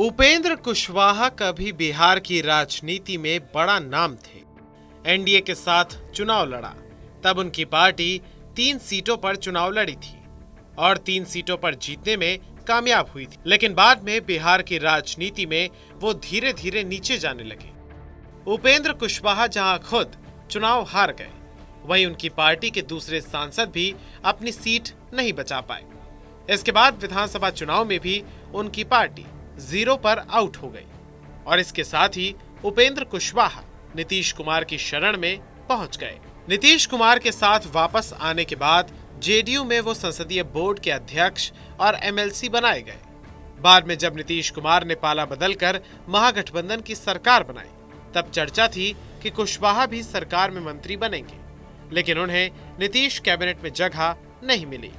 उपेंद्र कुशवाहा कभी बिहार की राजनीति में बड़ा नाम थे। एनडीए के साथ चुनाव लड़ा, तब उनकी पार्टी 3 सीटों पर चुनाव लड़ी थी और 3 सीटों पर जीतने में कामयाब हुई थी। लेकिन बाद में बिहार की राजनीति में वो धीरे धीरे नीचे जाने लगे। उपेंद्र कुशवाहा जहां खुद चुनाव हार गए, वहीं उनकी पार्टी के दूसरे सांसद भी अपनी सीट नहीं बचा पाए। इसके बाद विधानसभा चुनाव में भी उनकी पार्टी 0 पर आउट हो गई और इसके साथ ही उपेंद्र कुशवाहा नीतीश कुमार की शरण में पहुंच गए। नीतीश कुमार के साथ वापस आने के बाद जेडीयू में वो संसदीय बोर्ड के अध्यक्ष और एमएलसी बनाए गए। बाद में जब नीतीश कुमार ने पाला बदलकर महागठबंधन की सरकार बनाई, तब चर्चा थी कि कुशवाहा भी सरकार में मंत्री बनेंगे, लेकिन उन्हें नीतीश कैबिनेट में जगह नहीं मिली।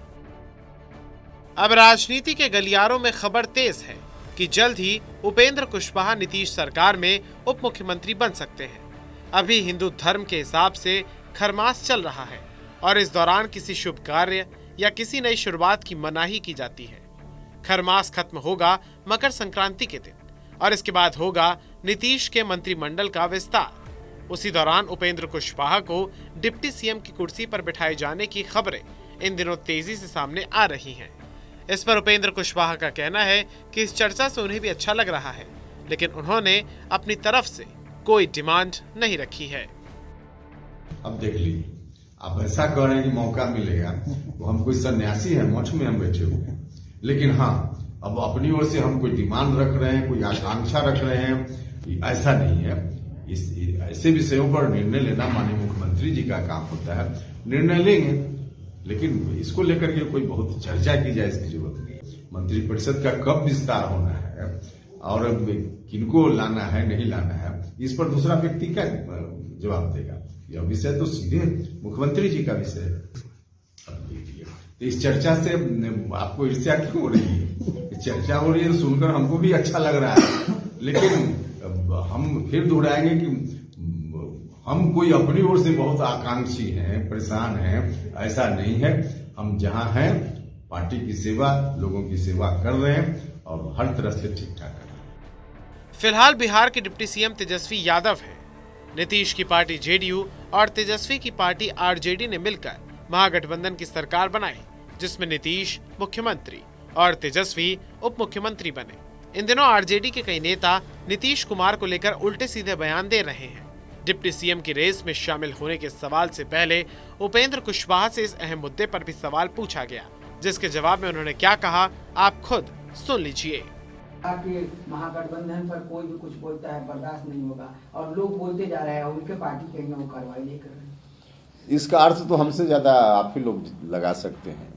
अब राजनीति के गलियारों में खबर तेज है कि जल्द ही उपेंद्र कुशवाहा नीतीश सरकार में उप मुख्यमंत्री बन सकते हैं। अभी हिंदू धर्म के हिसाब से खरमास चल रहा है और इस दौरान किसी शुभ कार्य या किसी नई शुरुआत की मनाही की जाती है। खरमास खत्म होगा मकर संक्रांति के दिन और इसके बाद होगा नीतीश के मंत्रिमंडल का विस्तार। उसी दौरान उपेंद्र कुशवाहा को डिप्टी सीएम की कुर्सी पर बिठाए जाने की खबरें इन दिनों तेजी से सामने आ रही हैं। इस पर उपेंद्र कुशवाहा का कहना है कि इस चर्चा से उन्हें भी अच्छा लग रहा है, लेकिन उन्होंने अपनी तरफ से कोई डिमांड नहीं रखी है। अब देख लीजिए, आप ऐसा कह रहे हैं कि मौका मिलेगा, तो हम कोई सन्यासी है, मठ में हम बैठे हुए हैं। लेकिन हाँ, अब अपनी ओर से हम कोई डिमांड रख रहे हैं, कोई आकांक्षा रख रहे हैं, ऐसा नहीं है। ऐसे विषयों पर निर्णय लेना माननीय मुख्यमंत्री जी का काम होता है, निर्णय लेंगे, लेकिन इसको लेकर के कोई बहुत चर्चा की जाए इसकी जरूरत नहीं। मंत्रिपरिषद का कब विस्तार होना है और किनको लाना है नहीं लाना है, इस पर दूसरा व्यक्ति क्या जवाब देगा? यह विषय तो सीधे मुख्यमंत्री जी का विषय है। तो इस चर्चा से आपको ईर्ष्या क्यों हो रही है? चर्चा हो रही है, सुनकर हमको भी अच्छा लग रहा है, लेकिन हम फिर दोहराएंगे कि हम कोई अपनी ओर से बहुत आकांक्षी हैं, परेशान हैं, ऐसा नहीं है। हम जहां हैं, पार्टी की सेवा, लोगों की सेवा कर रहे हैं और हर तरह से ठीक ठाक कर रहे हैं। फिलहाल बिहार के डिप्टी सीएम तेजस्वी यादव हैं। नीतीश की पार्टी जेडीयू और तेजस्वी की पार्टी आरजेडी ने मिलकर महागठबंधन की सरकार बनाई, जिसमें नीतीश मुख्यमंत्री और तेजस्वी उप मुख्यमंत्री बने। इन दिनों आरजेडी के कई नेता नीतीश कुमार को लेकर उल्टे सीधे बयान दे रहे हैं। डिप्टी सीएम की रेस में शामिल होने के सवाल से पहले उपेंद्र कुशवाहा से इस अहम मुद्दे पर भी सवाल पूछा गया, जिसके जवाब में उन्होंने क्या कहा, आप खुद सुन लीजिए। महागठबंधन पर कोई भी कुछ बोलता है बर्दाश्त नहीं होगा और लोग बोलते जा रहे हैं, उनके पार्टी कहीं वो कार्रवाई नहीं कर रहे। इसका अर्थ तो हमसे ज्यादा आप ही लोग लगा सकते हैं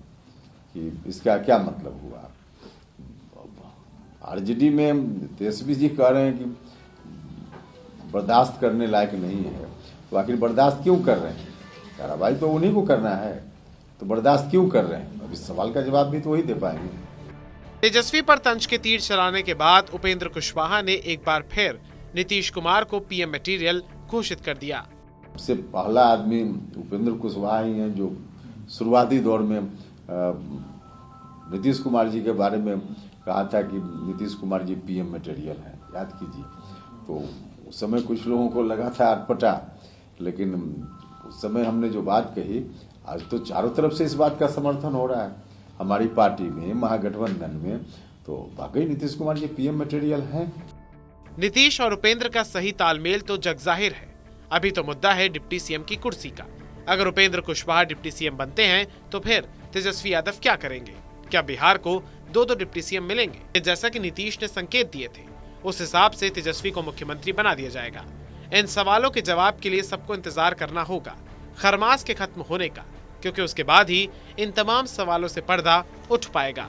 कि इसका क्या मतलब हुआ। आरजेडी में तेजस्वी जी कह रहे हैं कि बर्दाश्त करने लायक नहीं है, तो आखिर बर्दाश्त क्यों कर रहे हैं? कार्रवाई तो उन्हीं को करना है, तो बर्दाश्त क्यों कर रहे हैं? अब इस सवाल का जवाब भी तो वही दे पाएंगे। तेजस्वी पर तंज के तीर चलाने के बाद उपेंद्र कुशवाहा ने एक बार फिर नीतीश कुमार को पीएम मटेरियल घोषित कर दिया। सबसे पहला आदमी उपेंद्र कुशवाहा ही है जो शुरुआती दौर में नीतीश कुमार जी के बारे में कहा था कि नीतीश कुमार जी पीएम मटेरियल है, याद कीजिए। तो उस समय कुछ लोगों को लगा था अटपटा, लेकिन उस समय हमने जो बात कही, आज तो चारों तरफ से इस बात का समर्थन हो रहा है हमारी पार्टी में, महागठबंधन में, तो वाकई नीतीश कुमार जी पीएम मटेरियल हैं। नीतीश और उपेंद्र का सही तालमेल तो जग जाहिर है। अभी तो मुद्दा है डिप्टी सीएम की कुर्सी का। अगर उपेंद्र कुशवाहा डिप्टी सीएम बनते हैं, तो फिर तेजस्वी यादव क्या करेंगे? क्या बिहार को 2 डिप्टी सीएम मिलेंगे, जैसा कि नीतीश ने संकेत दिए थे? उस हिसाब से तेजस्वी को मुख्यमंत्री बना दिया जाएगा। इन सवालों के जवाब के लिए सबको इंतजार करना होगा खरमास के खत्म होने का, क्योंकि उसके बाद ही इन तमाम सवालों से पर्दा उठ पाएगा।